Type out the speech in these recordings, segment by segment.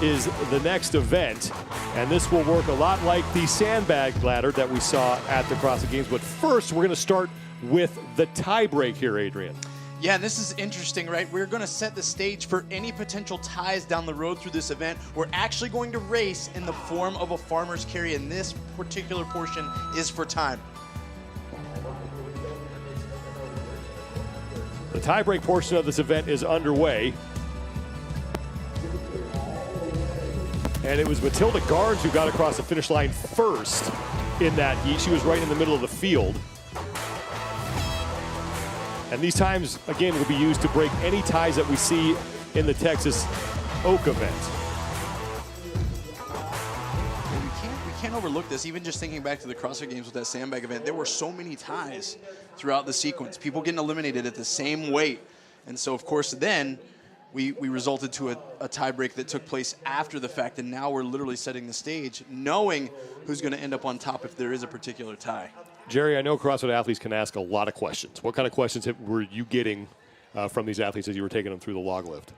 is the next event, and this will work a lot like the sandbag ladder that we saw at the CrossFit Games. But first, we're going to start with the tie break here, Adrian. Yeah, this is interesting, right? We're going to set the stage for any potential ties down the road through this event. We're actually going to race in the form of a farmer's carry, and this particular portion is for time. The tie-break portion of this event is underway. And it was Matilda Garnes who got across the finish line first in that heat. She was right in the middle of the field. And these times, again, will be used to break any ties that we see in the Texas Oak event. We can't overlook this. Even just thinking back to the CrossFit Games with that sandbag event, there were so many ties throughout the sequence. People getting eliminated at the same weight. And so, of course, then we resulted to a tie break that took place after the fact, and now we're literally setting the stage, knowing who's going to end up on top if there is a particular tie. Jerry, I know CrossFit athletes can ask a lot of questions. What kind of questions were you getting from these athletes as you were taking them through the log lift?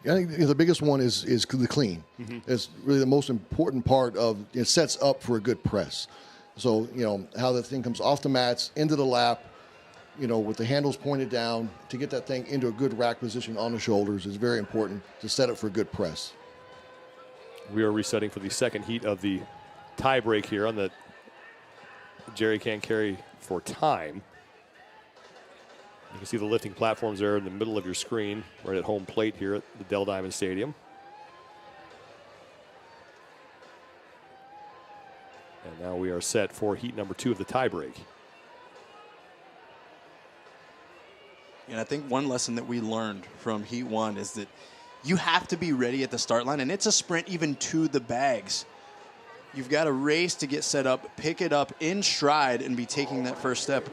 I think the biggest one is the clean. Mm-hmm. It's really the most important part of it. Sets up for a good press. So, how the thing comes off the mats, into the lap, with the handles pointed down, to get that thing into a good rack position on the shoulders is very important to set it for a good press. We are resetting for the second heat of the tie break here on the Jerry can carry for time. You can see the lifting platforms there in the middle of your screen, right at home plate here at the Dell Diamond Stadium. And now we are set for heat number 2 of the tie break. And I think one lesson that we learned from heat 1 is that you have to be ready at the start line, and it's a sprint even to the bags. You've got to race to get set up, pick it up in stride, and be taking that first step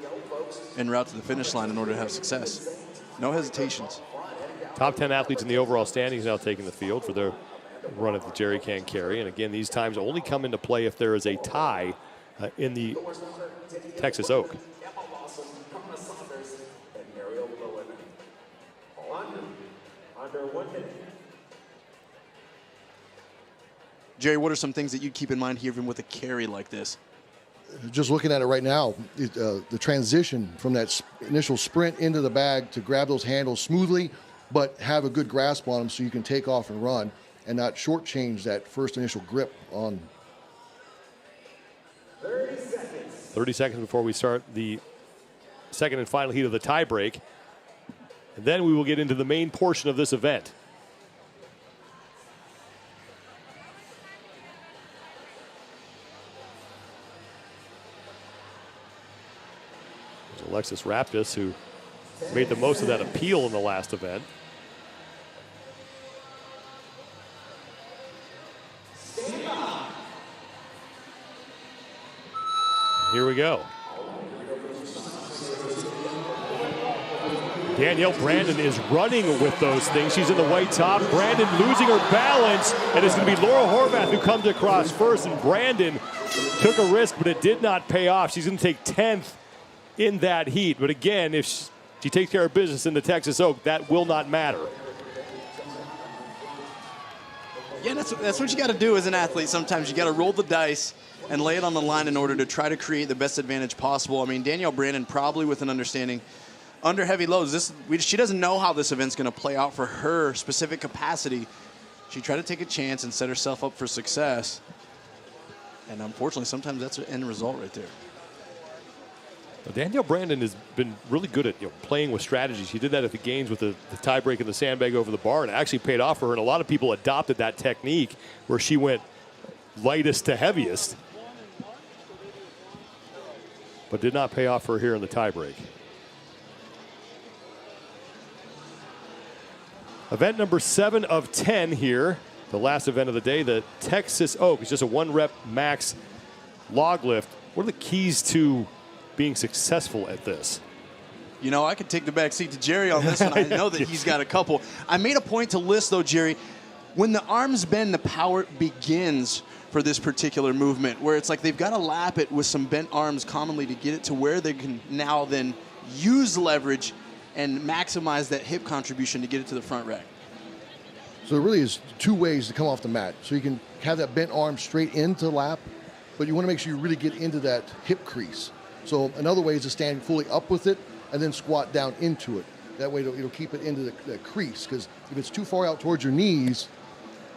en route to the finish line in order to have success. No hesitations. Top 10 athletes in the overall standings now taking the field for their run at the Jerry can carry. And again, these times only come into play if there is a tie in the Texas Oak. Jerry, what are some things that you keep in mind here even with a carry like this? Just looking at it right now, the transition from that initial sprint into the bag to grab those handles smoothly, but have a good grasp on them so you can take off and run and not shortchange that first initial grip on. 30 seconds before we start the second and final heat of the tie break. And then we will get into the main portion of this event. Alexis Raptis, who made the most of that appeal in the last event. Here we go. Danielle Brandon is running with those things. She's in the white top. Brandon losing her balance, and it's going to be Laura Horvath who comes across first, and Brandon took a risk, but it did not pay off. She's going to take 10th in that heat. But again, if she takes care of business in the Texas Oak, that will not matter. Yeah, that's what you got to do as an athlete. Sometimes you got to roll the dice and lay it on the line in order to try to create the best advantage possible. I mean, Danielle Brandon probably with an understanding under heavy loads. She doesn't know how this event's going to play out for her specific capacity. She tried to take a chance and set herself up for success. And unfortunately, sometimes that's an end result right there. Danielle Brandon has been really good at playing with strategy. She did that at the games with the tie break and the sandbag over the bar, and it actually paid off for her. And a lot of people adopted that technique where she went lightest to heaviest, but did not pay off for her here in the tie break. Event number 7 of 10 here, the last event of the day, the Texas Oak. It's just a 1-rep max log lift. What are the keys to being successful at this? I could take the back seat to Jerry on this one. I know that he's got a couple. I made a point to list, though, Jerry, when the arms bend, the power begins for this particular movement, where it's like they've got to lap it with some bent arms commonly to get it to where they can now then use leverage and maximize that hip contribution to get it to the front rack. So there really is two ways to come off the mat. So you can have that bent arm straight into lap, but you want to make sure you really get into that hip crease. So another way is to stand fully up with it and then squat down into it. That way it'll keep it into the crease, because if it's too far out towards your knees,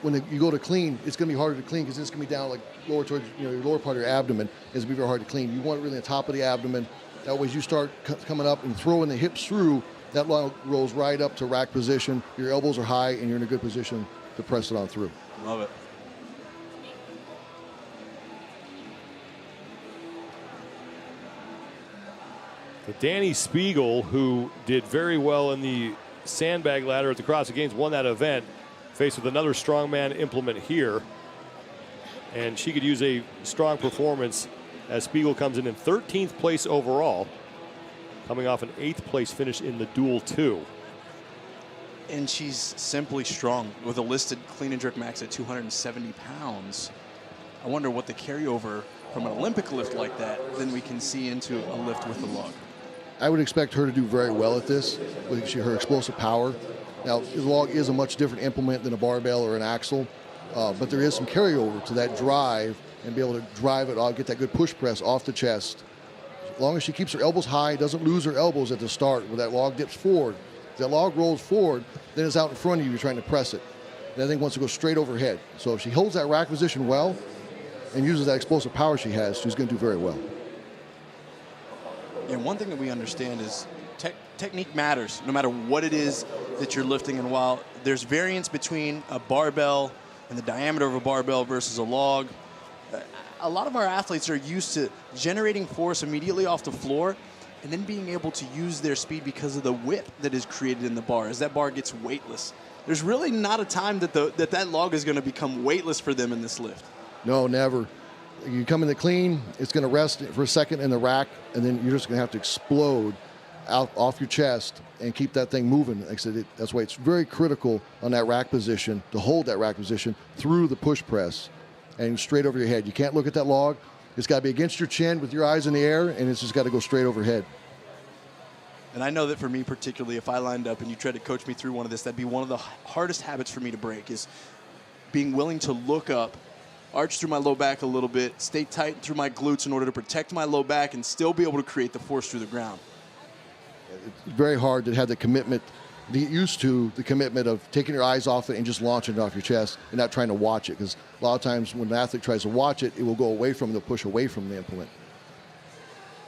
when you go to clean, it's going to be harder to clean because it's going to be down like lower towards your lower part of your abdomen. It's going to be very hard to clean. You want it really on the top of the abdomen. That way as you start coming up and throwing the hips through, that log rolls right up to rack position. Your elbows are high and you're in a good position to press it on through. Love it. Danny Spiegel, who did very well in the sandbag ladder at the CrossFit Games, won that event, faced with another strongman implement here. And she could use a strong performance as Spiegel comes in 13th place overall, coming off an 8th place finish in the dual 2. And she's simply strong with a listed clean and jerk max at 270 pounds. I wonder what the carryover from an Olympic lift like that then we can see into a lift with the log. I would expect her to do very well at this with her explosive power. Now, the log is a much different implement than a barbell or an axle, but there is some carryover to that drive and be able to drive it off, get that good push press off the chest. As long as she keeps her elbows high, doesn't lose her elbows at the start when that log dips forward. If that log rolls forward, then it's out in front of you, you're trying to press it. That thing wants to go straight overhead. So if she holds that rack position well and uses that explosive power she has, she's going to do very well. And one thing that we understand is technique matters, no matter what it is that you're lifting. And while there's variance between a barbell and the diameter of a barbell versus a log, a lot of our athletes are used to generating force immediately off the floor and then being able to use their speed because of the whip that is created in the bar. As that bar gets weightless, there's really not a time that that log is going to become weightless for them in this lift. No, never. You come in the clean, it's going to rest for a second in the rack, and then you're just going to have to explode out off your chest and keep that thing moving. Like I said, that's why it's very critical on that rack position to hold that rack position through the push press and straight over your head. You can't look at that log. It's got to be against your chin with your eyes in the air, and it's just got to go straight overhead. And I know that for me particularly, if I lined up and you tried to coach me through one of this, that'd be one of the hardest habits for me to break, is being willing to look up, arch through my low back a little bit, stay tight through my glutes in order to protect my low back and still be able to create the force through the ground. It's very hard to have the commitment, to get used to the commitment of taking your eyes off it and just launching it off your chest and not trying to watch it, because a lot of times when an athlete tries to watch it, it will go away from, they'll push away from the implement.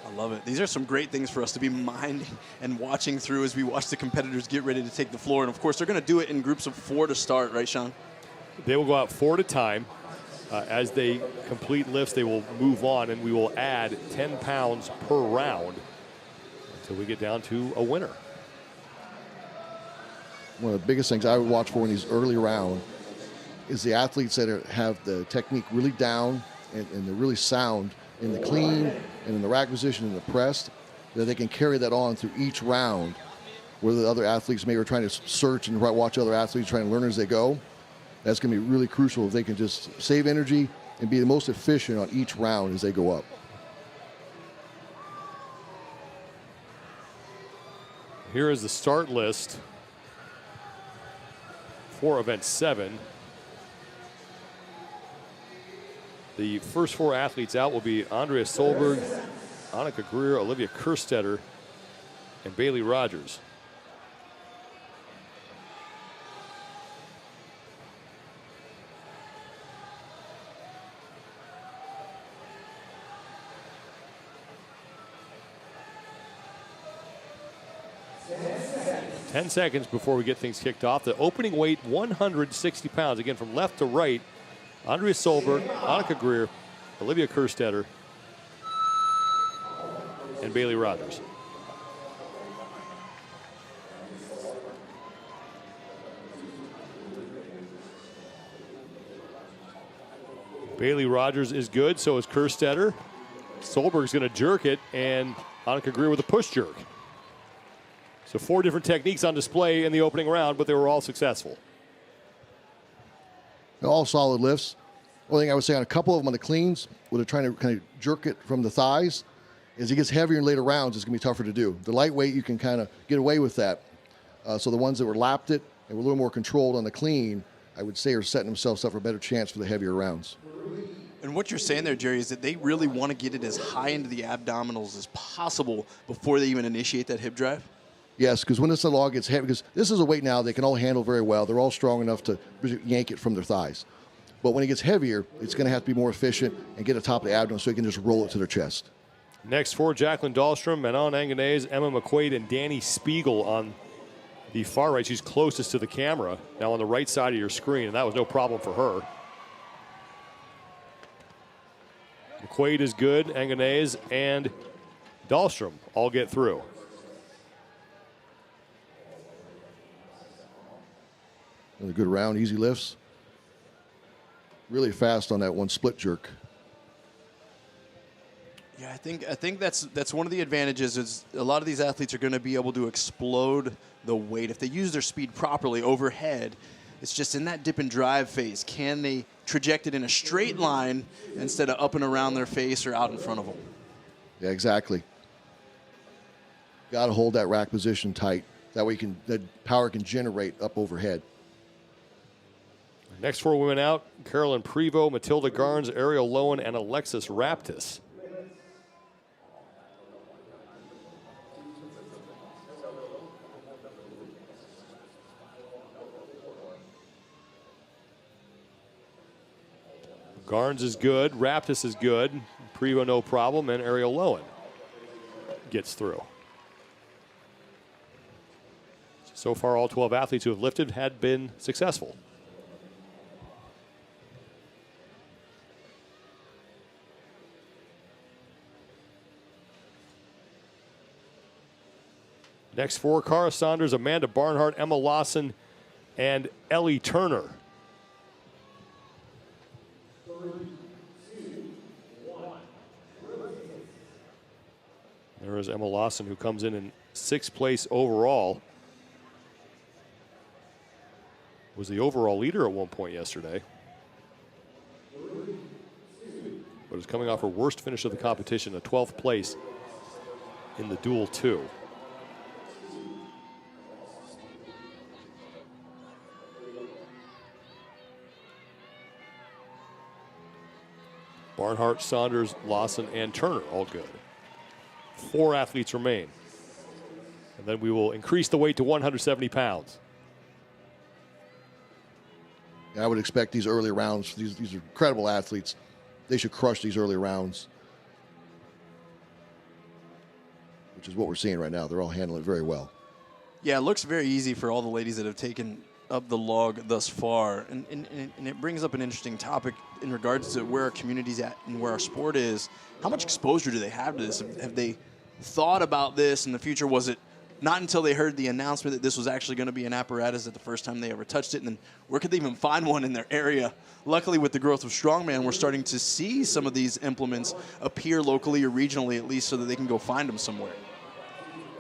I love it. These are some great things for us to be minding and watching through as we watch the competitors get ready to take the floor. And of course, they're going to do it in groups of 4 to start, right, Sean? They will go out 4 at a time. As they complete lifts, they will move on, and we will add 10 pounds per round until we get down to a winner. One of the biggest things I would watch for in these early rounds is the athletes that have the technique really down and they're really sound in the clean and in the rack position and the press, that they can carry that on through each round, where the other athletes maybe are trying to search and watch other athletes trying to learn as they go. That's going to be really crucial if they can just save energy and be the most efficient on each round as they go up. Here is the start list for event 7. The first 4 athletes out will be Andrea Solberg, Annika Greer, Olivia Kerstetter, and Bailey Rogers. Ten seconds before we get things kicked off. The opening weight, 160 pounds. Again, from left to right, Andrea Solberg, Annika Greer, Olivia Kerstetter, and Bailey Rogers. Bailey Rogers is good, so is Kerstetter. Solberg's going to jerk it, and Annika Greer with a push jerk. So 4 different techniques on display in the opening round, but they were all successful. All solid lifts. Only thing I would say on a couple of them on the cleans, where they're trying to kind of jerk it from the thighs, as it gets heavier in later rounds, it's going to be tougher to do. The lightweight, you can kind of get away with that. So the ones that were lapped it and were a little more controlled on the clean, I would say, are setting themselves up for a better chance for the heavier rounds. And what you're saying there, Jerry, is that they really want to get it as high into the abdominals as possible before they even initiate that hip drive? Yes, because when this log gets heavy, because this is a weight now they can all handle very well. They're all strong enough to yank it from their thighs. But when it gets heavier, it's going to have to be more efficient and get to the top of the abdomen so they can just roll it to their chest. Next for Jacqueline Dahlstrom, Manon Anganese, Emma McQuaid, and Danny Spiegel on the far right. She's closest to the camera, now on the right side of your screen, and that was no problem for her. McQuaid is good, Anganese and Dahlstrom all get through. And a good round, easy lifts. Really fast on that one split jerk. Yeah, I think that's one of the advantages is a lot of these athletes are going to be able to explode the weight. If they use their speed properly overhead, it's just in that dip and drive phase. Can they traject it in a straight line instead of up and around their face or out in front of them? Yeah, exactly. Got to hold that rack position tight. That way that power can generate up overhead. Next four women out, Carolyn Prevost, Matilda Garns, Ariel Lowen, and Alexis Raptis. Garns is good, Raptis is good, Prevost no problem, and Ariel Lowen gets through. So far, all 12 athletes who have lifted had been successful. Next four, Cara Saunders, Amanda Barnhart, Emma Lawson, and Ellie Turner. There is Emma Lawson, who comes in 6th place overall. Was the overall leader at one point yesterday. But is coming off her worst finish of the competition, a 12th place in the dual 2. Barnhart, Saunders, Lawson, and Turner, all good. 4 athletes remain. And then we will increase the weight to 170 pounds. I would expect these early rounds, these are incredible athletes. They should crush these early rounds, which is what we're seeing right now. They're all handling it very well. Yeah, it looks very easy for all the ladies that have taken up the log thus far. And it brings up an interesting topic in regards to where our community's at and where our sport is. How much exposure do they have to this? Have they thought about this in the future? Was it not until they heard the announcement that this was actually going to be an apparatus at the first time they ever touched it? And then where could they even find one in their area? Luckily, with the growth of strongman, we're starting to see some of these implements appear locally or regionally, at least, so that they can go find them somewhere.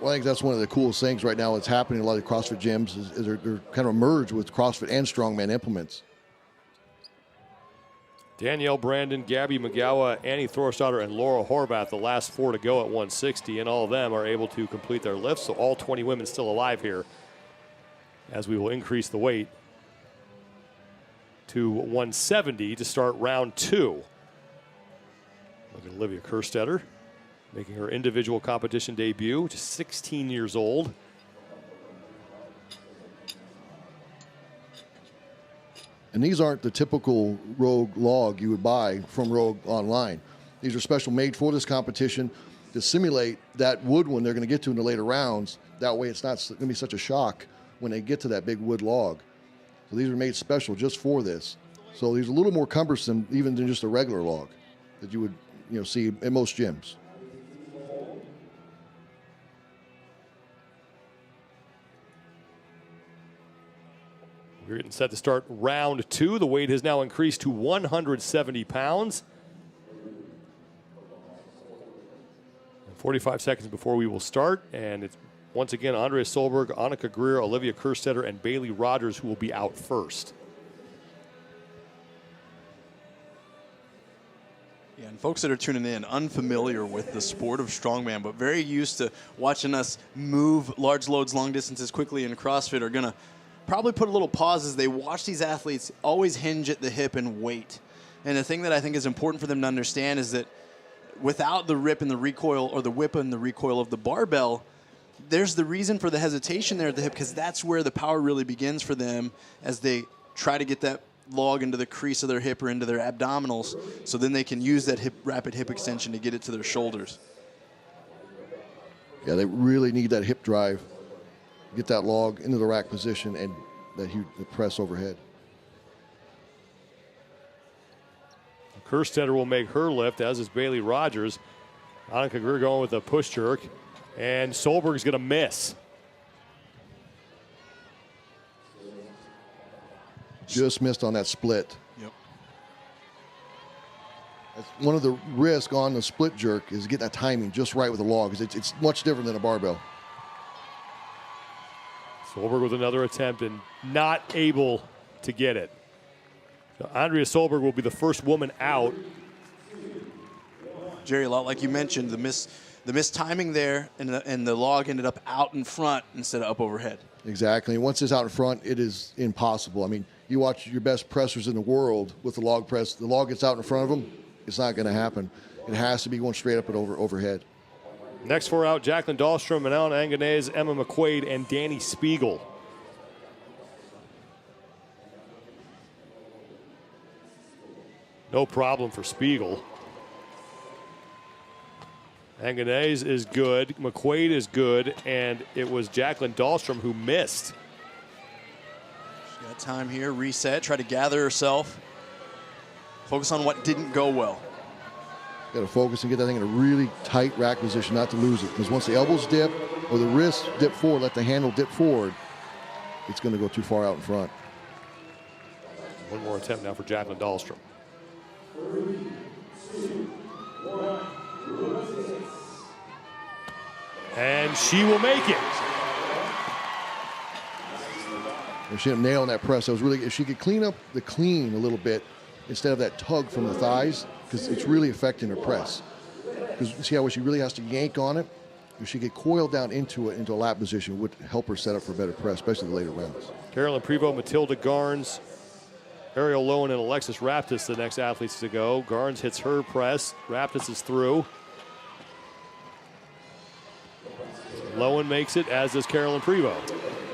Well, I think that's one of the coolest things right now that's happening in a lot of CrossFit gyms is they're kind of merged with CrossFit and strongman implements. Danielle Brandon, Gabby McGowan, Annie Thorstadter, and Laura Horvath, the last 4 to go at 160, and all of them are able to complete their lifts. So all 20 women still alive here as we will increase the weight to 170 to start round 2. Look at Olivia Kerstetter making her individual competition debut, just 16 years old. And these aren't the typical Rogue log you would buy from Rogue online. These are special made for this competition to simulate that wood one they're going to get to in the later rounds. That way it's not going to be such a shock when they get to that big wood log. So these are made special just for this. So these are a little more cumbersome even than just a regular log that you would see in most gyms. We're getting set to start round 2. The weight has now increased to 170 pounds. 45 seconds before we will start, and it's once again Andrea Solberg, Annika Greer, Olivia Kerstetter, and Bailey Rogers who will be out first. Yeah, and folks that are tuning in, unfamiliar with the sport of strongman, but very used to watching us move large loads long distances quickly in CrossFit, are going to probably put a little pause as they watch these athletes always hinge at the hip and wait. And the thing that I think is important for them to understand is that without the rip and the recoil, or the whip and the recoil of the barbell, there's the reason for the hesitation there at the hip, because that's where the power really begins for them as they try to get that log into the crease of their hip or into their abdominals, so then they can use that rapid hip extension to get it to their shoulders. Yeah, they really need that hip drive, get that log into the rack position, and that huge press overhead. Kerstetter will make her lift, as is Bailey Rogers. Annika Greer going with a push jerk, and Solberg's going to miss. Just missed on that split. Yep. That's one of the risks on the split jerk is getting that timing just right with the log, because it's much different than a barbell. Solberg with another attempt and not able to get it. So Andrea Solberg will be the first woman out. Jerry, a lot like you mentioned, the mistiming there, and the log ended up out in front instead of up overhead. Exactly. And once it's out in front, it is impossible. I mean, you watch your best pressers in the world with the log press, the log gets out in front of them, it's not going to happen. It has to be going straight up and overhead. Next four out, Jacqueline Dahlstrom, Manal Anganez, Emma McQuaid, and Danny Spiegel. No problem for Spiegel. Anganez is good, McQuaid is good, and it was Jacqueline Dahlstrom who missed. She's got time here, reset, try to gather herself. Focus on what didn't go well. Got to focus and get that thing in a really tight rack position, not to lose it. Because once the elbows dip or the wrists dip forward, let the handle dip forward, it's going to go too far out in front. One more attempt now for Jacqueline Dahlstrom. And she will make it. If she ended up nailing that press, that was really, if she could clean up the clean a little bit instead of that tug from the thighs, because it's really affecting her press. Because you see how she really has to yank on it? If she could coil down into it, into a lap position, it would help her set up for better press, especially the later rounds. Carolyn Prevost, Matilda Garnes, Ariel Lowen, and Alexis Raptis, the next athletes to go. Garnes hits her press. Raptis is through. Lowen makes it, as does Carolyn Prevost.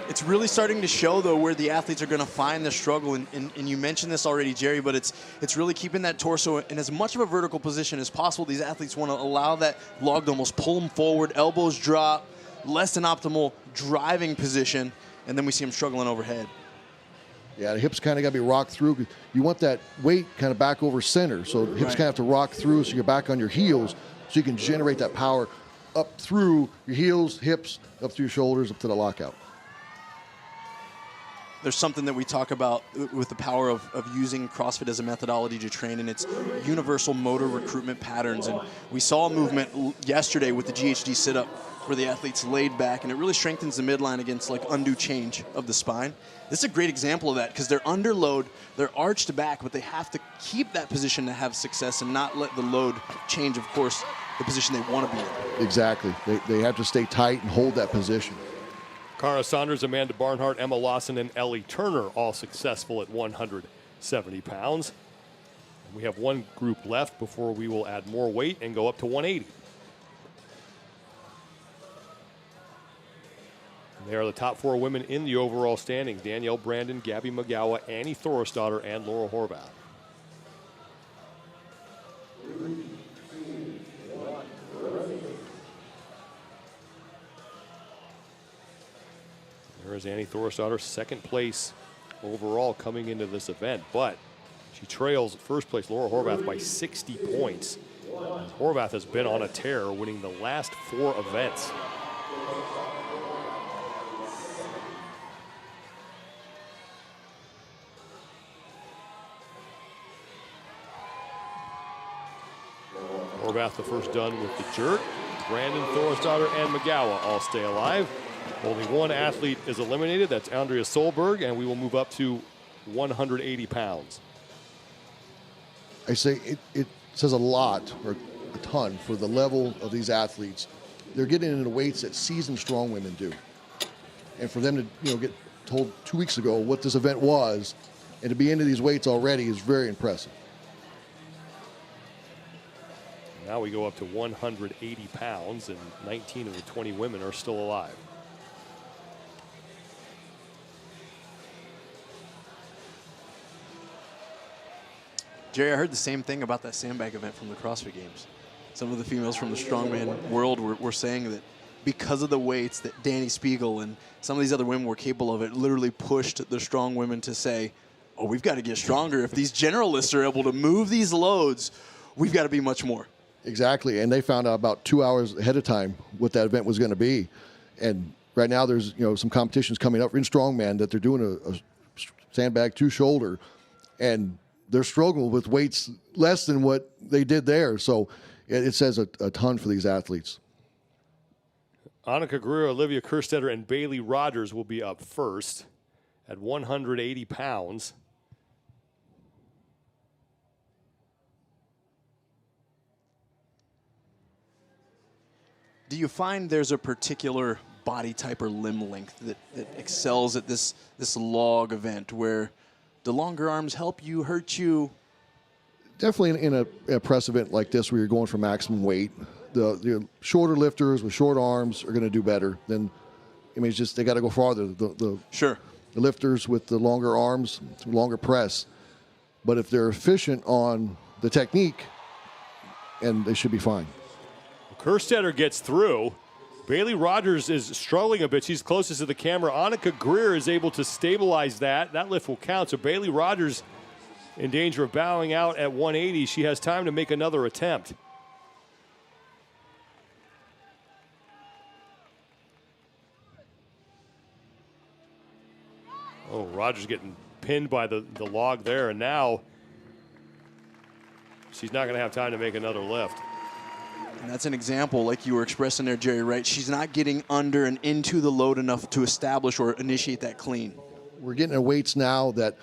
It's really starting to show, though, where the athletes are going to find the struggle. And you mentioned this already, Jerry, but it's really keeping that torso in as much of a vertical position as possible. These athletes want to allow that log to almost pull them forward, elbows drop, less than optimal driving position, and then we see them struggling overhead. Yeah, the hips kind of got to be rocked through. You want that weight kind of back over center, so the hips kind of have to rock through so you're back on your heels so you can generate that power up through your heels, hips, up through your shoulders, up to the lockout. There's something that we talk about with the power of using CrossFit as a methodology to train, and it's universal motor recruitment patterns. And we saw a movement yesterday with the GHD sit-up where the athletes laid back, and it really strengthens the midline against like undue change of the spine. This is a great example of that because they're under load, they're arched back, but they have to keep that position to have success and not let the load change, of course, the position they want to be in. Exactly. They have to stay tight and hold that position. Cara Saunders, Amanda Barnhart, Emma Lawson, and Ellie Turner all successful at 170 pounds. And we have one group left before we will add more weight and go up to 180. And they are the top four women in the overall standings: Danielle Brandon, Gabby McGowan, Annie Thorstadter, and Laura Horvath. There is Annie Thorstadter, second place overall coming into this event, but she trails first place Laura Horvath by 60 points. Horvath has been on a tear, winning the last 4 events. Horvath the first done with the jerk. Brandon, Thorstadter, and McGowan all stay alive. Only one athlete is eliminated. That's Andrea Solberg, and we will move up to 180 pounds. I say it says a lot, or a ton, for the level of these athletes. They're getting into weights that seasoned strong women do. And for them to get told 2 weeks ago what this event was, and to be into these weights already is very impressive. Now we go up to 180 pounds, and 19 of the 20 women are still alive. Jerry, I heard the same thing about that sandbag event from the CrossFit Games. Some of the females from the strongman world were saying that because of the weights that Danny Spiegel and some of these other women were capable of, it literally pushed the strong women to say, oh, we've got to get stronger. If these generalists are able to move these loads, we've got to be much more. Exactly, and they found out about 2 hours ahead of time what that event was going to be. And right now there's some competitions coming up in strongman that they're doing a sandbag to shoulder, and they're struggling with weights less than what they did there. So it says a ton for these athletes. Annika Greer, Olivia Kerstetter, and Bailey Rogers will be up first at 180 pounds. Do you find there's a particular body type or limb length that excels at this log event where the longer arms help you, hurt you? Definitely in a press event like this where you're going for maximum weight, the shorter lifters with short arms are going to do better than, it's just they got to go farther. Sure. The lifters with the longer arms, longer press. But if they're efficient on the technique, and they should be fine. Kerstetter gets through. Bailey Rogers is struggling a bit. She's closest to the camera. Annika Greer is able to stabilize that. That lift will count. So Bailey Rogers in danger of bowing out at 180. She has time to make another attempt. Oh, Rogers getting pinned by the log there, and now she's not going to have time to make another lift. And that's an example, like you were expressing there, Jerry, right? She's not getting under and into the load enough to establish or initiate that clean. We're getting at weights now that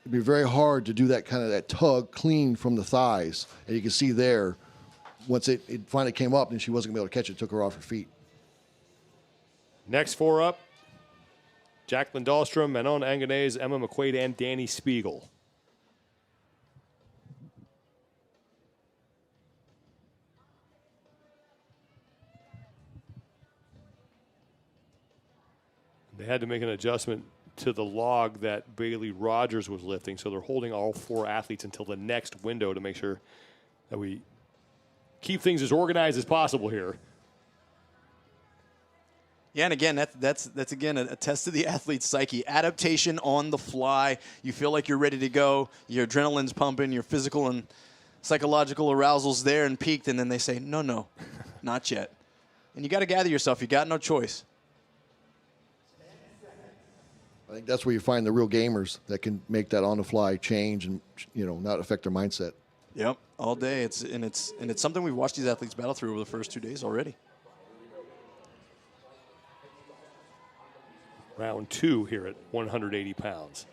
it'd be very hard to do that kind of that tug clean from the thighs. And you can see there, once it finally came up and she wasn't going to be able to catch it, it took her off her feet. Next four up, Jacqueline Dahlstrom, Manon Anganese, Emma McQuaid, and Danny Spiegel. They had to make an adjustment to the log that Bailey Rogers was lifting, so they're holding all four athletes until the next window to make sure that we keep things as organized as possible here. Yeah, and again, that's again a test of the athlete's psyche. Adaptation on the fly. You feel like you're ready to go. Your adrenaline's pumping. Your physical and psychological arousal's there and peaked, and then they say, no, not yet. And you got to gather yourself. You got no choice. I think that's where you find the real gamers that can make that on-the-fly change and not affect their mindset. Yep, all day. It's something we've watched these athletes battle through over the first 2 days already. Round two here at 180 pounds.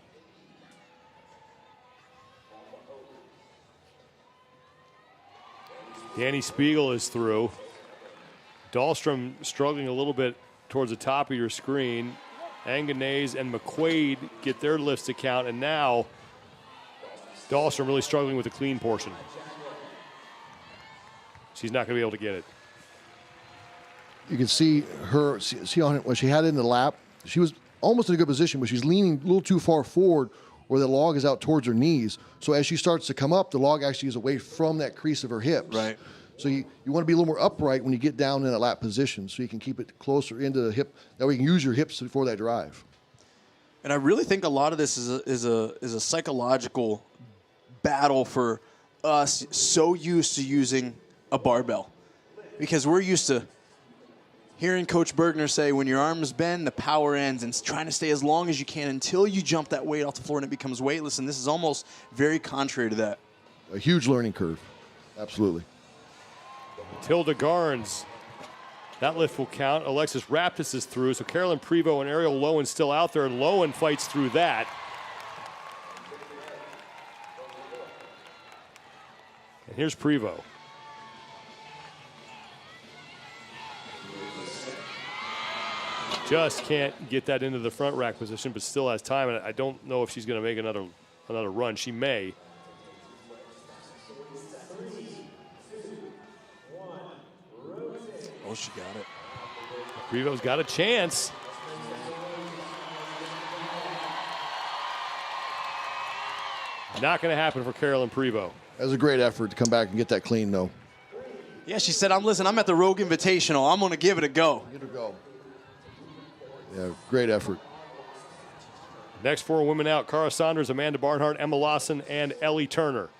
Danny Spiegel is through. Dahlstrom struggling a little bit towards the top of your screen. Anganese and McQuaid get their lifts to count, and now Dahlstrom really struggling with the clean portion. She's not going to be able to get it. You can see her, when she had it in the lap, she was almost in a good position, but she's leaning a little too far forward where the log is out towards her knees. So as she starts to come up, the log actually is away from that crease of her hips. Right. So you want to be a little more upright when you get down in that lap position so you can keep it closer into the hip. That way you can use your hips for that drive. And I really think a lot of this is a psychological battle for us so used to using a barbell. Because we're used to hearing Coach Bergner say, when your arms bend, the power ends, and trying to stay as long as you can until you jump that weight off the floor and it becomes weightless. And this is almost very contrary to that. A huge learning curve. Absolutely. Matilda Garnes, that lift will count. Alexis Raptis is through, so Carolyn Prevost and Ariel Lowen still out there. Lowen fights through that. And here's Prevost. Just can't get that into the front rack position, but still has time. And I don't know if she's going to make another run. She may. Oh, she got it. Prevo's got a chance. Not going to happen for Carolyn Prevo. That was a great effort to come back and get that clean, though. Yeah, she said, I'm at the Rogue Invitational. I'm going to give it a go. Give it a go. Yeah, great effort. Next 4 women out: Cara Saunders, Amanda Barnhart, Emma Lawson, and Ellie Turner.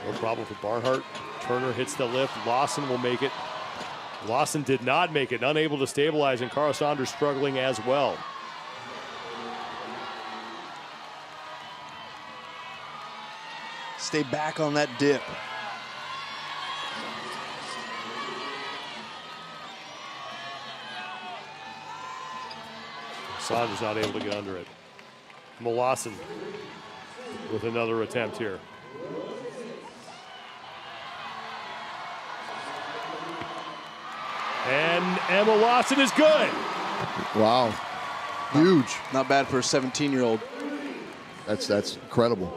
No problem for Barnhart. Turner hits the lift. Lawson will make it. Lawson did not make it, unable to stabilize, and Cara Saunders struggling as well. Stay back on that dip. Saunders not able to get under it. Emma Lawson with another attempt here. And Emma Lawson is good. Wow. Huge. Not bad for a 17-year-old. That's incredible.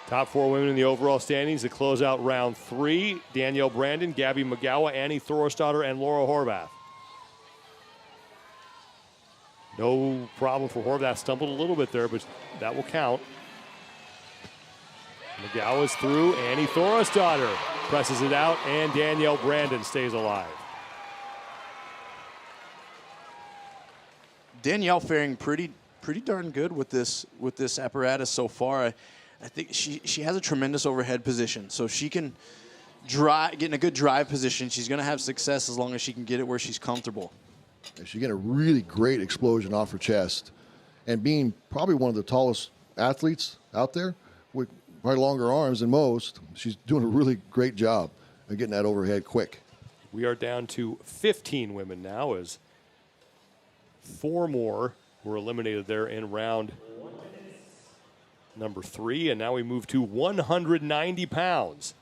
Top 4 women in the overall standings to close out round 3. Danielle Brandon, Gabby McGowan, Annie Thorstadter, and Laura Horvath. No problem for Horvath. Stumbled a little bit there, but that will count. McGowan is through. Annie Thorstadter presses it out, and Danielle Brandon stays alive. Danielle faring pretty darn good with this apparatus so far. I think she has a tremendous overhead position, so she can get in a good drive position. She's going to have success as long as she can get it where she's comfortable. She's getting a really great explosion off her chest, and being probably one of the tallest athletes out there with probably longer arms than most, she's doing a really great job of getting that overhead quick. We are down to 15 women now, as 4 more were eliminated there in round number 3, and now we move to 190 pounds.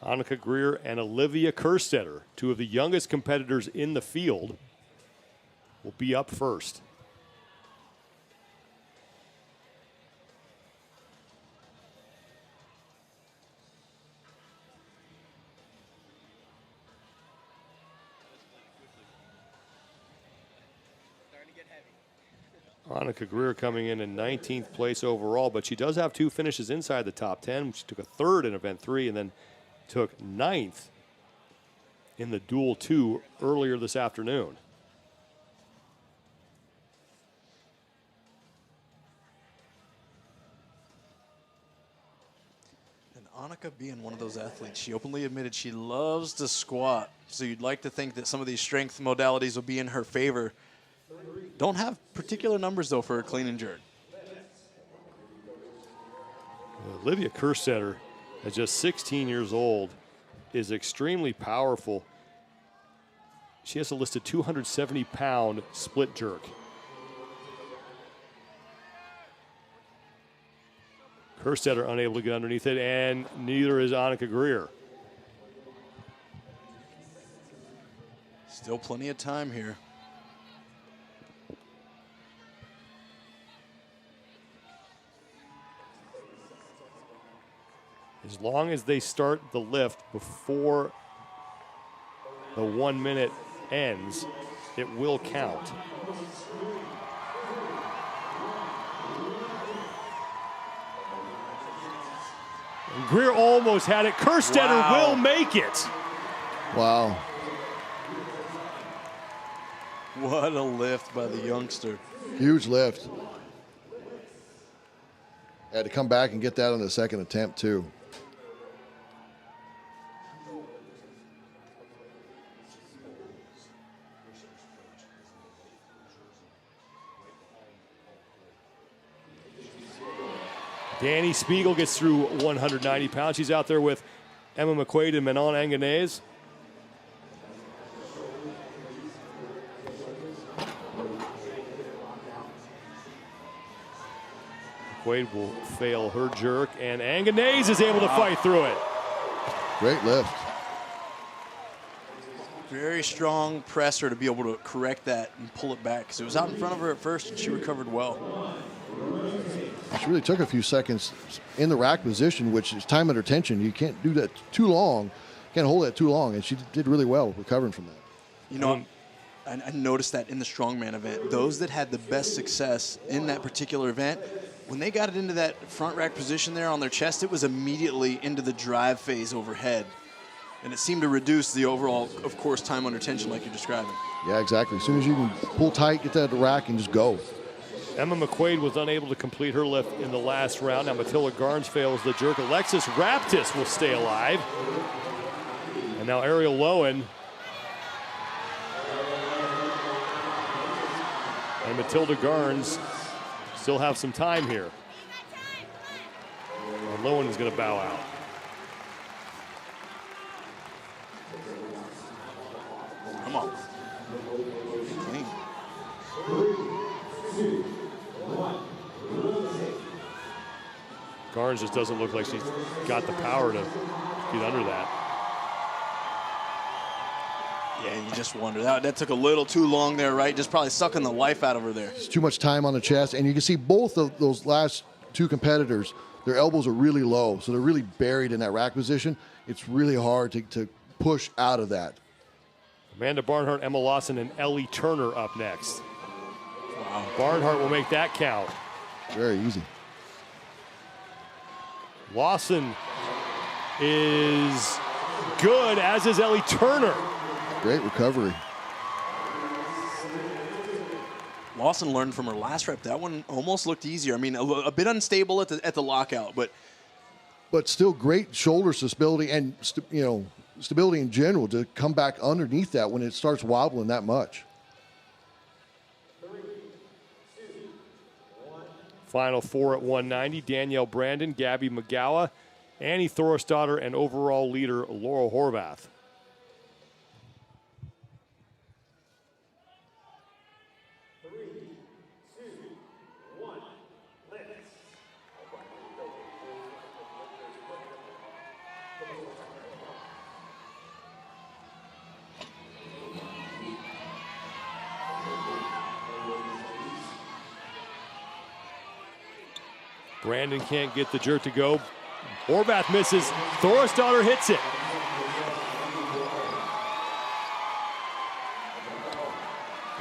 Annika Greer and Olivia Kerstetter, 2 of the youngest competitors in the field, will be up first. Annika Greer coming in 19th place overall, but she does have 2 finishes inside the top 10. She took a 3rd in event 3 and then took 9th in the duel 2 earlier this afternoon. And Annika being one of those athletes, she openly admitted she loves to squat. So you'd like to think that some of these strength modalities will be in her favor. Don't have particular numbers, though, for a clean and jerk. Olivia Kerstetter, at just 16 years old, is extremely powerful. She has a listed 270-pound split jerk. Kerstetter unable to get underneath it, and neither is Annika Greer. Still plenty of time here. As long as they start the lift before the 1 minute ends, it will count. And Greer almost had it. Kerstetter will make it. Wow. What a lift by the youngster. Huge lift. Had to come back and get that on the 2nd attempt, too. Danny Spiegel gets through 190 pounds. She's out there with Emma McQuaid and Manon Anganez. McQuaid will fail her jerk, and Anganese is able to fight through it. Great lift. Very strong presser to be able to correct that and pull it back, because it was out in front of her at first and she recovered well. She really took a few seconds in the rack position, which is time under tension. You can't do that too long. Can't hold that too long, and she did really well recovering from that. You know, I noticed that in the strongman event, those that had the best success in that particular event, when they got it into that front rack position there on their chest, it was immediately into the drive phase overhead. And it seemed to reduce the overall, of course, time under tension like you're describing. Yeah, exactly. As soon as you can pull tight, get that at the rack, and just go. Emma McQuaid was unable to complete her lift in the last round. Now Matilda Garnes fails the jerk. Alexis Raptis will stay alive. And now Ariel Lowen and Matilda Garnes still have some time here. And Lowen is going to bow out. Come on. Clean. Garnes just doesn't look like she's got the power to get under that. Yeah, you just wonder. That took a little too long there, right? Just probably sucking the life out of her there. It's too much time on the chest, and you can see both of those last two competitors, their elbows are really low, so they're really buried in that rack position. It's really hard to push out of that. Amanda Barnhart, Emma Lawson, and Ellie Turner up next. Wow. Barnhart will make that count. Very easy. Lawson is good, as is Ellie Turner. Great recovery. Lawson learned from her last rep. That one almost looked easier. I mean, a bit unstable at the lockout, but still great shoulder stability and stability in general to come back underneath that when it starts wobbling that much. Final four at 190, Danielle Brandon, Gabby McGowa, Annie Thorstadter, and overall leader Laura Horvath. Brandon can't get the jerk to go. Horvath misses. Thorstadter hits it.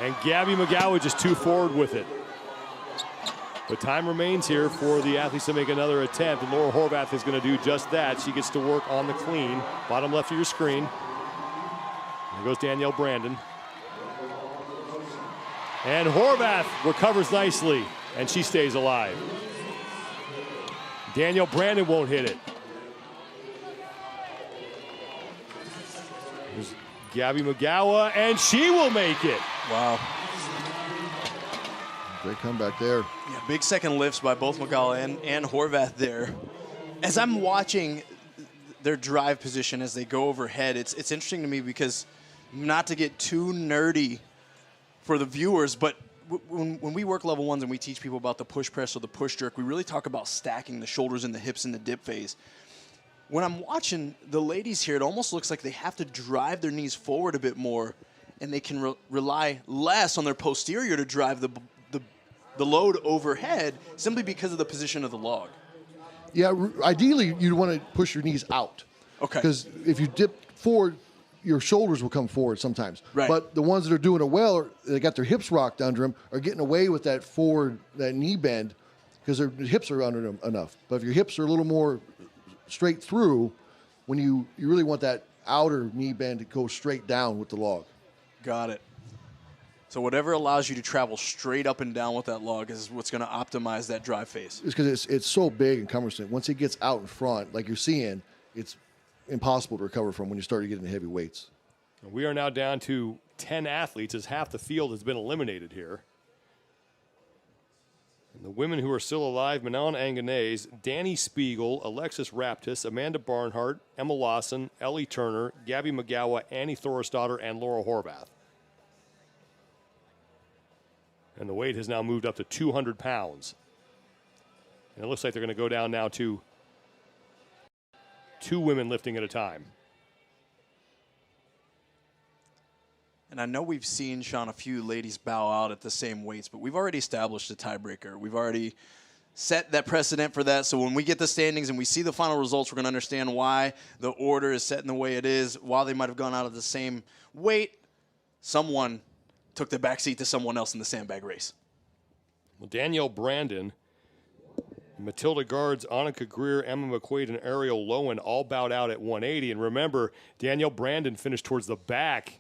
And Gabby McGowan just too forward with it. But time remains here for the athletes to make another attempt. And Laura Horvath is going to do just that. She gets to work on the clean. Bottom left of your screen. There goes Danielle Brandon. And Horvath recovers nicely. And she stays alive. Danielle Brandon won't hit it. There's Gabby McGowan, and she will make it. wow. Great comeback there. Yeah, big second lifts by both McGowan and Horvath there. As I'm watching their drive position as they go overhead, it's interesting to me because, not to get too nerdy for the viewers, but when we work level ones and we teach people about the push press or the push jerk, we really talk about stacking the shoulders and the hips in the dip phase. When I'm watching the ladies here, it almost looks like they have to drive their knees forward a bit more, and they can rely less on their posterior to drive the load overhead simply because of the position of the log. Yeah, ideally you'd want to push your knees out. Okay. Because if you dip forward, your shoulders will come forward sometimes. Right. But the ones that are doing it well, they got their hips rocked under them, are getting away with that forward, that knee bend, because their hips are under them enough. But if your hips are a little more straight through, when you really want that outer knee bend to go straight down with the log. Got it. So whatever allows you to travel straight up and down with that log is what's going to optimize that drive phase. It's because it's so big and cumbersome. Once it gets out in front, like you're seeing, it's impossible to recover from when you start getting heavy weights. We are now down to 10 athletes as half the field has been eliminated here. And the women who are still alive, Manon Anganese, Danny Spiegel, Alexis Raptis, Amanda Barnhart, Emma Lawson, Ellie Turner, Gabby McGowan, Annie Thorstadter, and Laura Horvath. And the weight has now moved up to 200 pounds. And it looks like they're going to go down now to 2 women lifting at a time. And I know we've seen, Sean, a few ladies bow out at the same weights, but we've already established a tiebreaker. We've already set that precedent for that. So when we get the standings and we see the final results, we're going to understand why the order is set in the way it is. While they might have gone out of the same weight, someone took the backseat to someone else in the sandbag race. Well, Danielle Brandon, Matilda Guards, Annika Greer, Emma McQuaid, and Ariel Lowen all bowed out at 180. And remember, Danielle Brandon finished towards the back,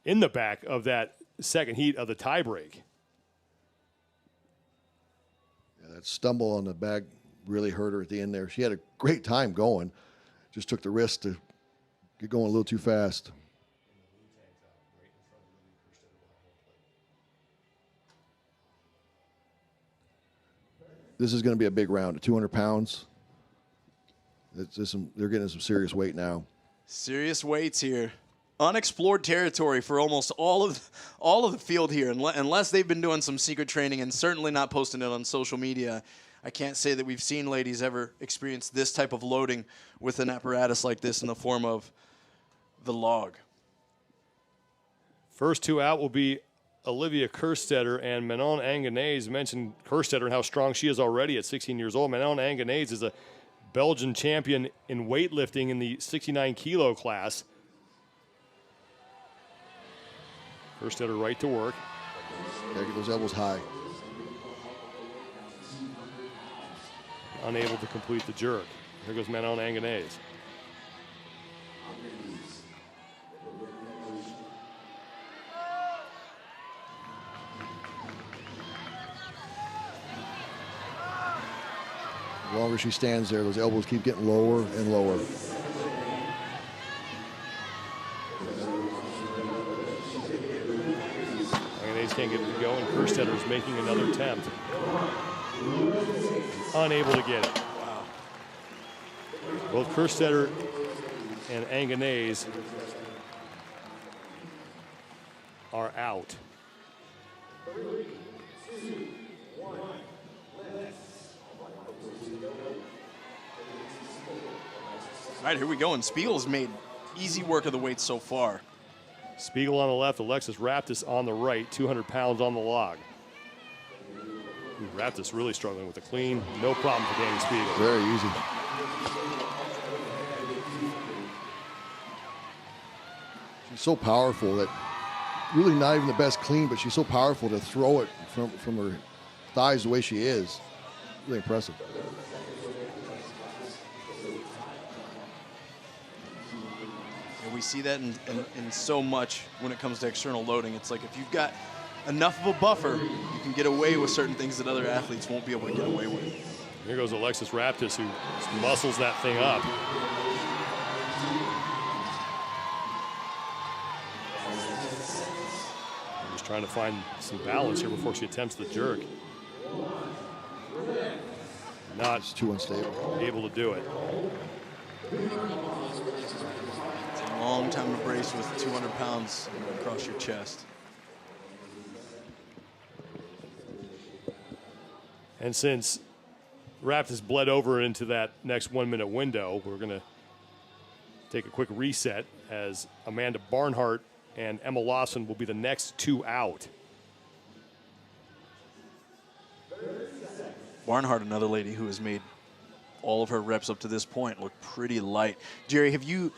in the back of that second heat of the tiebreak. Yeah, that stumble on the bag really hurt her at the end there. She had a great time going, just took the risk to get going a little too fast. This is going to be a big round at 200 pounds. They're getting some serious weight now. Serious weights here. Unexplored territory for almost all of the field here, unless they've been doing some secret training and certainly not posting it on social media. I can't say that we've seen ladies ever experience this type of loading with an apparatus like this in the form of the log. First 2 out will be Olivia Kerstetter and Manon Anganese. Mentioned Kerstetter and how strong she is already at 16 years old. Manon Anganese is a Belgian champion in weightlifting in the 69 kilo class. Kerstetter right to work. Gotta get those elbows high. Unable to complete the jerk. Here goes Manon Anganese. The longer she stands there, those elbows keep getting lower and lower. Anganese can't get it to go, and Kerstetter is making another attempt. Unable to get it. Wow. Both Kerstetter and Anganese are out. All right, here we go. And Spiegel's made easy work of the weights so far. Spiegel on the left, Alexis Raptis on the right, 200 pounds on the log. Raptis really struggling with the clean. No problem for Danny Spiegel. Very easy. She's so powerful that really not even the best clean, but she's so powerful to throw it from her thighs the way she is. Really impressive. And we see that in so much when it comes to external loading. It's like if you've got enough of a buffer, you can get away with certain things that other athletes won't be able to get away with. Here goes Alexis Raptis, who muscles that thing up. Just trying to find some balance here before she attempts the jerk. Not It's too unstable. able to do it. It's a long time to brace with 200 pounds across your chest. And since Raptis bled over into that next 1 minute window, we're going to take a quick reset as Amanda Barnhart and Emma Lawson will be the next 2 out. Barnhart, another lady who has made all of her reps up to this point look pretty light. Jerry, have you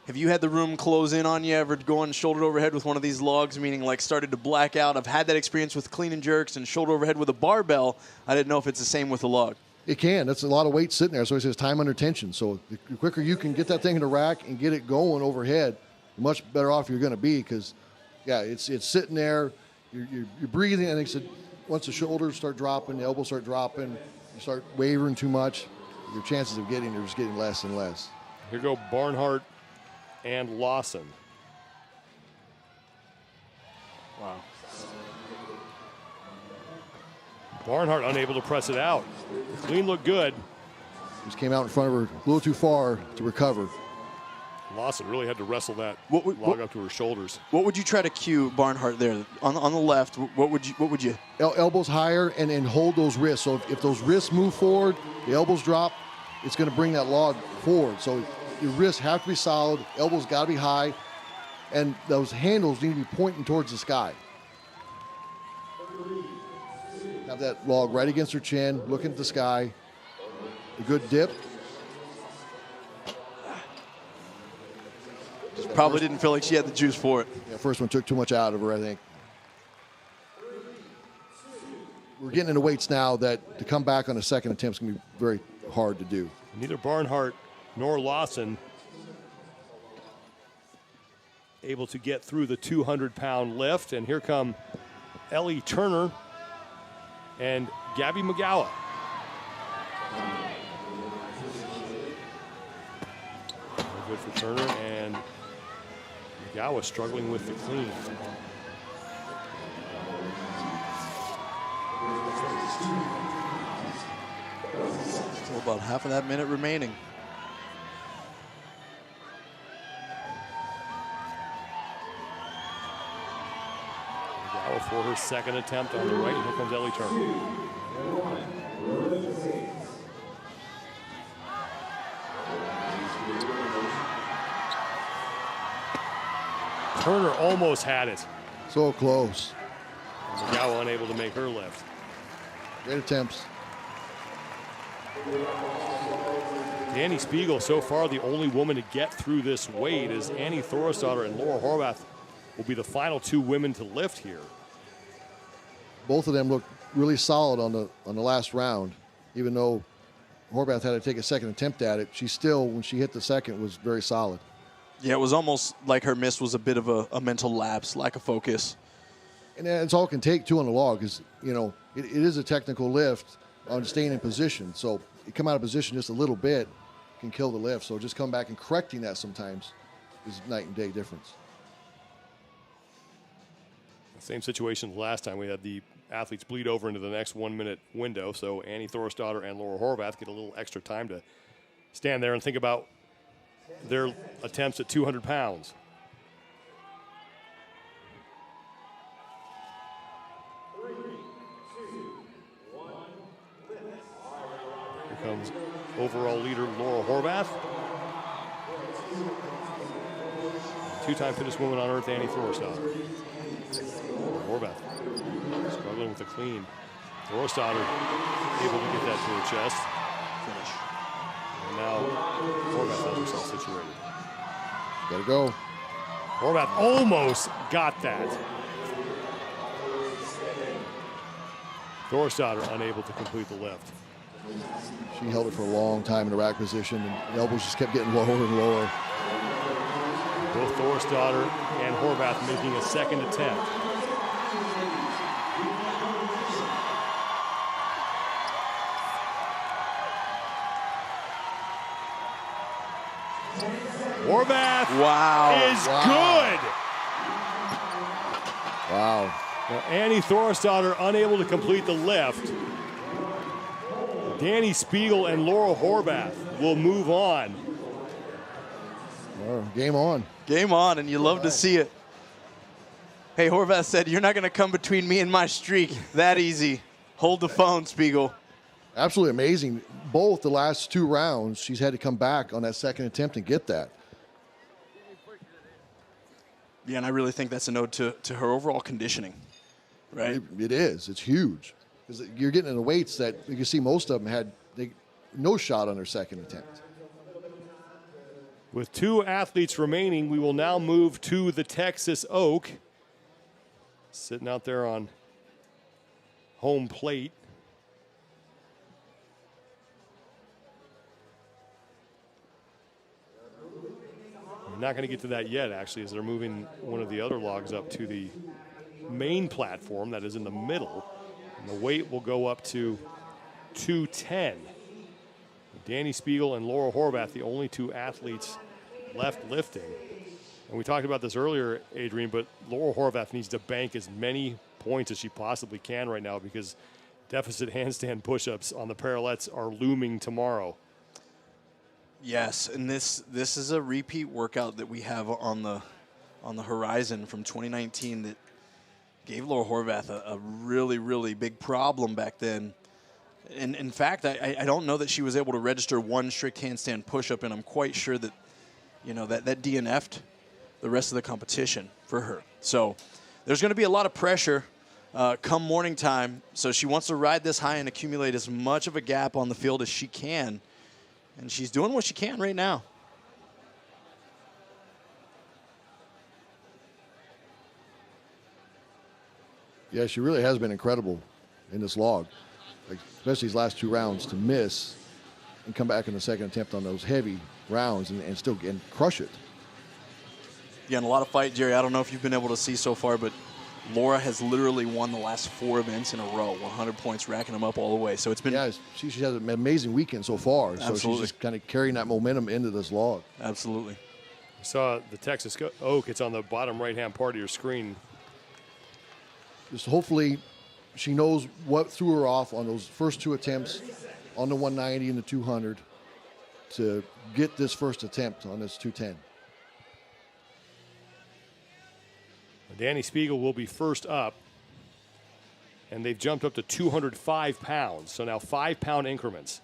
had the room close in on you, ever going shoulder to overhead with one of these logs, meaning like started to black out? I've had that experience with clean and jerks and shoulder overhead with a barbell. I didn't know if it's the same with the log. It can. That's a lot of weight sitting there. So it says time under tension. So the quicker you can get that thing in the rack and get it going overhead, the much better off you're going to be because, yeah, it's sitting there. You're breathing. And it's once the shoulders start dropping, the elbows start dropping, you start wavering too much, your chances of getting are just getting less and less. Here go Barnhart and Lawson. Wow. Barnhart unable to press it out. The clean looked good. Just came out in front of her a little too far to recover. Lawson really had to wrestle that log up to her shoulders. What would you try to cue Barnhart there on the left? What would you? Elbows higher and hold those wrists. So if those wrists move forward, the elbows drop, it's going to bring that log forward. So your wrists have to be solid, elbows got to be high, and those handles need to be pointing towards the sky. Have that log right against her chin, looking at the sky. A good dip. Probably didn't feel like she had the juice for it. Yeah, first one took too much out of her, I think. We're getting into weights now that to come back on a second attempt is going to be very hard to do. Neither Barnhart nor Lawson able to get through the 200-pound lift. And here come Ellie Turner and Gabby McGowan. Good for Turner, and McGowan struggling with the clean. Still about half of that minute remaining. McGowan for her second attempt on the right. Here comes Ellie Turner. Turner almost had it. So close. McGowan unable to make her lift. Great attempts. Danny Spiegel, so far the only woman to get through this weight, as Annie Thorisdottir and Laura Horvath will be the final two women to lift here. Both of them looked really solid on the last round, even though Horvath had to take a second attempt at it. She still, when she hit the second, was very solid. Yeah, it was almost like her miss was a bit of a mental lapse, lack of focus. And that's all it can take, too, on the log, is, you know, it is a technical lift on staying in position. So you come out of position just a little bit, can kill the lift. So just come back and correcting that sometimes is night and day difference. Same situation as last time. We had the athletes bleed over into the next 1 minute window. So Annie Thorisdottir and Laura Horvath get a little extra time to stand there and think about their attempts at 200 pounds. Here comes overall leader Laura Horvath. Two-time fittest woman on earth, Annie Thorisdottir. Horvath struggling with the clean. Thorisdottir able to get that to her chest. Finish. And now Horvath has herself situated. Gotta go. Horvath almost got that. Thorisdottir unable to complete the lift. She held it for a long time in the rack position, and the elbows just kept getting lower and lower. Both Thorisdottir and Horvath making a second attempt. Horvath is good. Wow. Now, Annie Thorisdottir unable to complete the lift. Danny Spiegel and Laura Horvath will move on. Game on. Game on, and you love to see it. Hey, Horvath said, "You're not going to come between me and my streak that easy. Hold the phone, Spiegel." Absolutely amazing. Both the last two rounds, she's had to come back on that second attempt and get that. Yeah, and I really think that's a note to her overall conditioning, right? It is. It's huge. Because you're getting into weights that you can see most of them had no shot on their second attempt. With two athletes remaining, we will now move to the Texas Oak. Sitting out there on home plate. We're not going to get to that yet, actually, as they're moving one of the other logs up to the main platform that is in the middle. And the weight will go up to 210. Danny Spiegel and Laura Horvath, the only two athletes left lifting. And we talked about this earlier, Adrian, but Laura Horvath needs to bank as many points as she possibly can right now, because deficit handstand push-ups on the parallettes are looming tomorrow. Yes, and this is a repeat workout that we have on the horizon from 2019 that gave Laura Horvath a really, really big problem back then. And in fact, I don't know that she was able to register one strict handstand push-up, and I'm quite sure that, that DNF'd the rest of the competition for her. So there's going to be a lot of pressure come morning time. So she wants to ride this high and accumulate as much of a gap on the field as she can. And she's doing what she can right now. Yeah, she really has been incredible in this log, especially these last 2 rounds, to miss and come back in the second attempt on those heavy rounds and still crush it. Yeah, and a lot of fight, Jerry. I don't know if you've been able to see so far, but Laura has literally won the last 4 events in a row, 100 points, racking them up all the way. So it's been... Yeah, she has an amazing weekend so far. So Absolutely. she's just kind of carrying that momentum into this log. Absolutely. I saw the Texas Oak. It's on the bottom right-hand part of your screen. Just hopefully she knows what threw her off on those first 2 attempts on the 190 and the 200 to get this first attempt on this 210. Danny Spiegel will be first up, and they've jumped up to 205 pounds, so now 5-pound increments.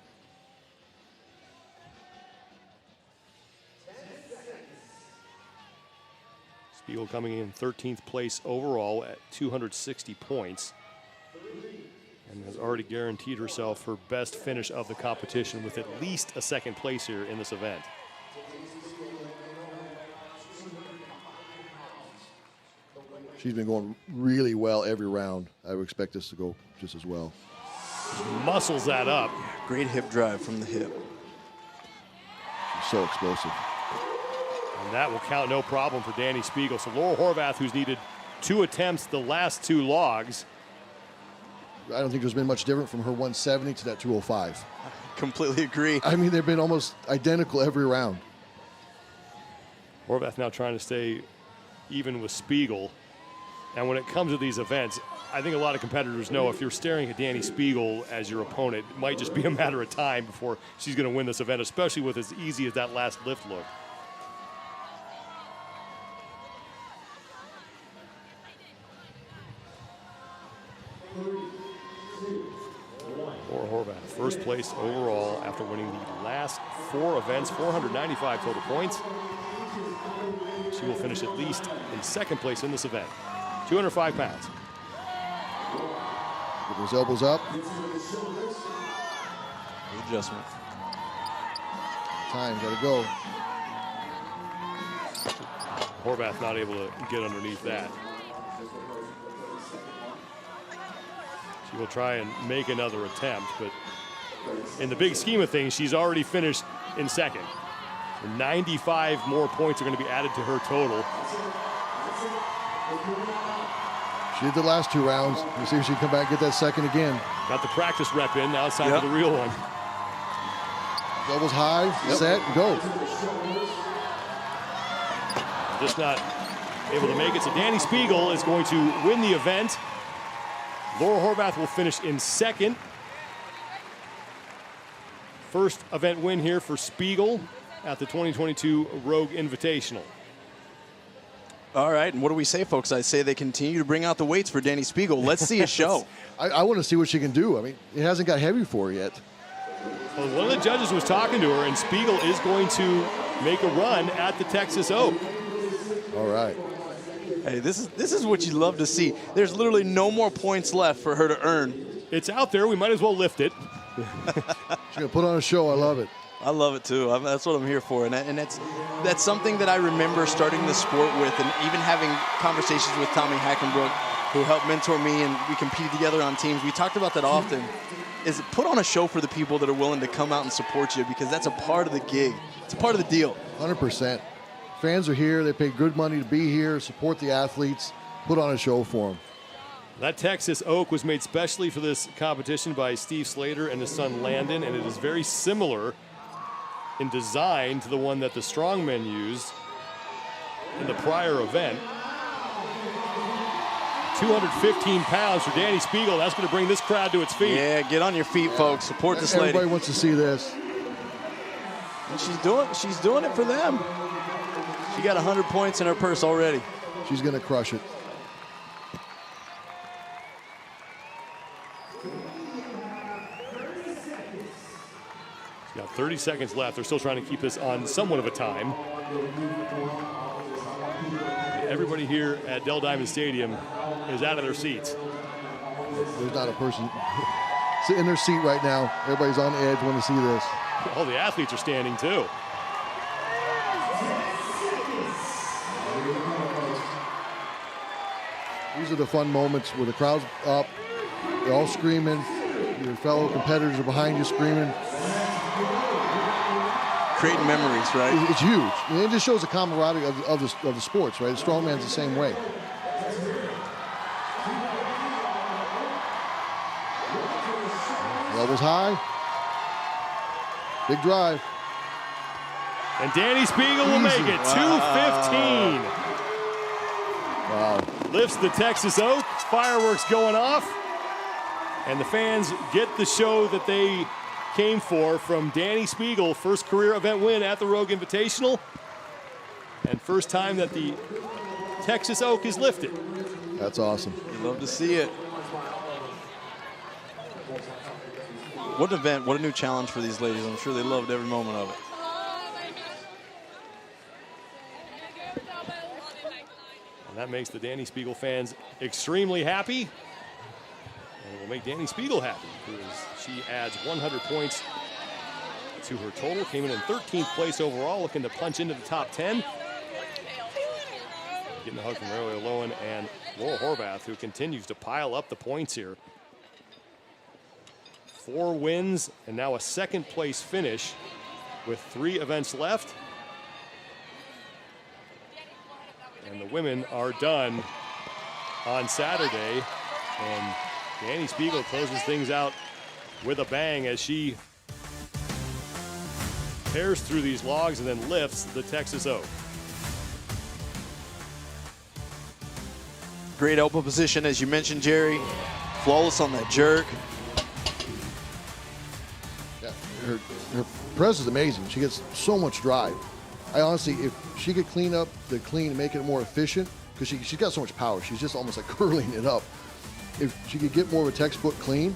Spiegel coming in 13th place overall at 260 points, and has already guaranteed herself her best finish of the competition with at least a second place here in this event. She's been going really well every round. I would expect this to go just as well. Muscles that up. Great hip drive from the hip. She's so explosive. And that will count no problem for Danny Spiegel. So Laura Horvath, who's needed 2 attempts the last 2 logs. I don't think there's been much different from her 170 to that 205. Completely agree. I mean, they've been almost identical every round. Horvath now trying to stay even with Spiegel. And when it comes to these events, I think a lot of competitors know if you're staring at Danny Spiegel as your opponent, it might just be a matter of time before she's going to win this event, especially with as easy as that last lift looked. Laura Horvath, first place overall after winning the last 4 events, 495 total points. She will finish at least in second place in this event. 205 pounds. Get those elbows up. Good adjustment. Time, gotta go. Horvath not able to get underneath that. She will try and make another attempt, but in the big scheme of things, she's already finished in second. 95 more points are going to be added to her total. She did the last 2 rounds. We'll see if she can come back and get that second again. Got the practice rep in. Now it's time for the real one. Elbows high, set, go. Just not able to make it. So Danny Spiegel is going to win the event. Laura Horvath will finish in second. First event win here for Spiegel at the 2022 Rogue Invitational. All right, and what do we say, folks? I say they continue to bring out the weights for Danny Spiegel. Let's see a show. I want to see what she can do. I mean, it hasn't got heavy for her yet. Well, one of the judges was talking to her, and Spiegel is going to make a run at the Texas Oak. All right. Hey, this is what you love to see. There's literally no more points left for her to earn. It's out there. We might as well lift it. She's going to put on a show. I love it. I love it too. That's what I'm here for, and that's something that I remember starting the sport with, and even having conversations with Tommy Hackenbrook, who helped mentor me, and we competed together on teams. We talked about that often. Is put on a show for the people that are willing to come out and support you, because that's a part of the gig. It's a part of the deal. 100%. Fans are here. They pay good money to be here, support the athletes, put on a show for them. That Texas Oak was made specially for this competition by Steve Slater and his son Landon, and it is very similar in design to the one that the strongmen used in the prior event. 215 pounds for Danny Spiegel. That's going to bring this crowd to its feet. Yeah, get on your feet, folks. Support this lady. Everybody wants to see this. And she's doing it for them. She got 100 points in her purse already. She's going to crush it. She's got 30 seconds left. They're still trying to keep this on somewhat of a time. Everybody here at Dell Diamond Stadium is out of their seats. There's not a person sitting in their seat right now. Everybody's on edge wanting to see this. All the athletes are standing too. These are the fun moments where the crowd's up, they're all screaming, your fellow competitors are behind you screaming. Creating memories, right? It's huge. And it just shows the camaraderie of the sports, right? The strongman's the same way. Levels high. Big drive. And Danny Spiegel will make it. 2:15. Wow. Lifts the Texas Oak. Fireworks going off. And the fans get the show that they came for from Danny Spiegel. First career event win at the Rogue Invitational. And first time that the Texas Oak is lifted. That's awesome. You love to see it. What an event, what a new challenge for these ladies. I'm sure they loved every moment of it. And that makes the Danny Spiegel fans extremely happy. And it will make Danny Spiegel happy because she adds 100 points to her total. Came in 13th place overall, looking to punch into the top 10. Getting a hug from Railway Lowen and Laura Horvath, who continues to pile up the points here. 4 wins and now a second place finish with 3 events left. And the women are done on Saturday. And Danny Spiegel closes things out with a bang as she tears through these logs and then lifts the Texas Oak. Great elbow position, as you mentioned, Jerry. Flawless on that jerk. Yeah, her press is amazing. She gets so much drive. I honestly, if she could clean up the clean and make it more efficient, because she's got so much power, she's just almost like curling it up. If she could get more of a textbook clean,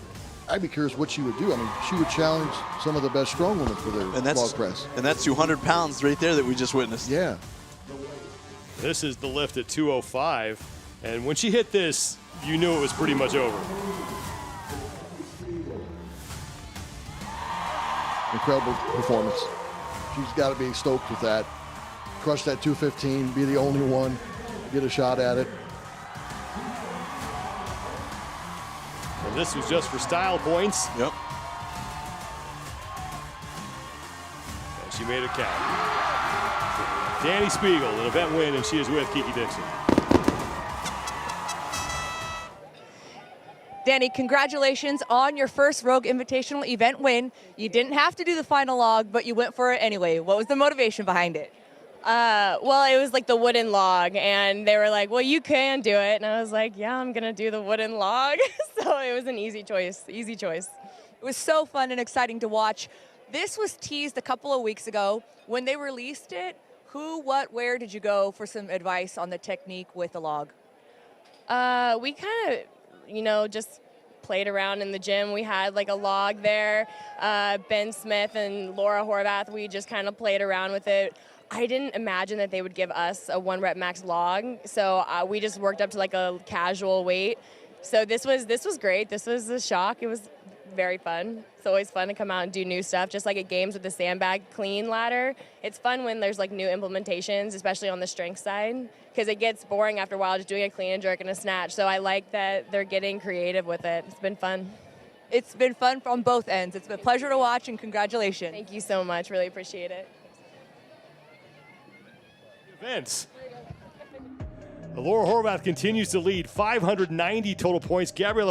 I'd be curious what she would do. I mean, she would challenge some of the best strong women for their log press. And that's 200 pounds right there that we just witnessed. Yeah. This is the lift at 205. And when she hit this, you knew it was pretty much over. Incredible performance. She's got to be stoked with that. Crush that 215, be the only one, get a shot at it. And this was just for style points. Yep. And she made it count. Danny Spiegel, an event win, and she is with Kiki Dixon. Danny, congratulations on your first Rogue Invitational event win. You didn't have to do the final log, but you went for it anyway. What was the motivation behind it? Well, it was like the wooden log, and they were like, well, you can do it. And I was like, yeah, I'm going to do the wooden log. So it was an easy choice. It was so fun and exciting to watch. This was teased a couple of weeks ago. When they released it, who, what, where did you go for some advice on the technique with the log? We kind of, just played around in the gym. We had like a log there. Ben Smith and Laura Horvath, we just kind of played around with it. I didn't imagine that they would give us a 1 rep max log, so we just worked up to like a casual weight. So this was great. This was a shock. It was very fun. It's always fun to come out and do new stuff, just like at games with the sandbag clean ladder. It's fun when there's like new implementations, especially on the strength side, because it gets boring after a while just doing a clean and jerk and a snatch. So I like that they're getting creative with it. It's been fun. It's been fun from both ends. It's been a pleasure to watch, and congratulations. Thank you so much. Really appreciate it. Events. Laura Horvath continues to lead, 590 total points. Gabriella